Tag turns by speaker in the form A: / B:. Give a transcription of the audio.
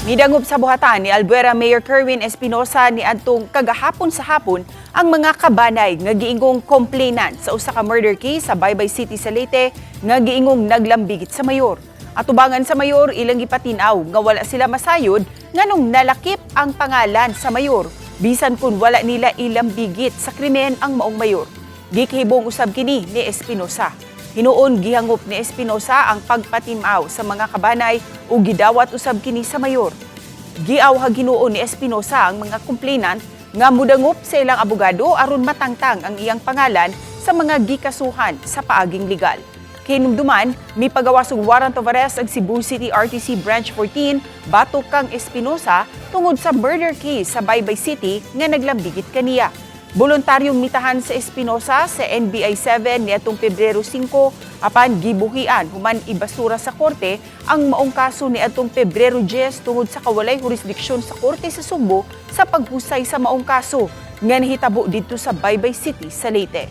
A: Midangop sa buhatan ni Albuera Mayor Kerwin Espinosa ni adtong kagahapon sa hapon ang mga kabanay nga giingong complainant sa usa ka murder case sa Baybay City sa Leyte nga giingong naglambigit sa mayor. Atubangan sa mayor ilang gipatinaw nga wala sila masayod nganong nalakip ang pangalan sa mayor bisan kun wala nila ilambigit sa krimen ang maong mayor. Gikahibong usab kini ni Espinosa. Hinuon gihangop ni Espinosa ang pagpatimaw sa mga kabanay ug gidawat usab kini sa mayor. Giawha hinuon ni Espinosa ang mga complainant nga mudangop sa ilang abogado aron matangtang ang iyang pangalan sa mga gikasuhan sa paaging legal. Hinumduman, may pagawas og warrant of arrest ang Cebu City RTC Branch 14 batok kang Espinosa tungod sa murder case sa Baybay City nga naglambigit kaniya. Voluntaryong mitahan sa Espinosa sa NBI 7 niadtong Pebrero 5 apan gibuhian human ibasura sa korte ang maong kaso niadtong Pebrero 10 tungod sa kawalay jurisdiksyon sa korte sa Sugbo sa paghusay sa maong kaso nga nahitabo didto sa Baybay City sa Leyte.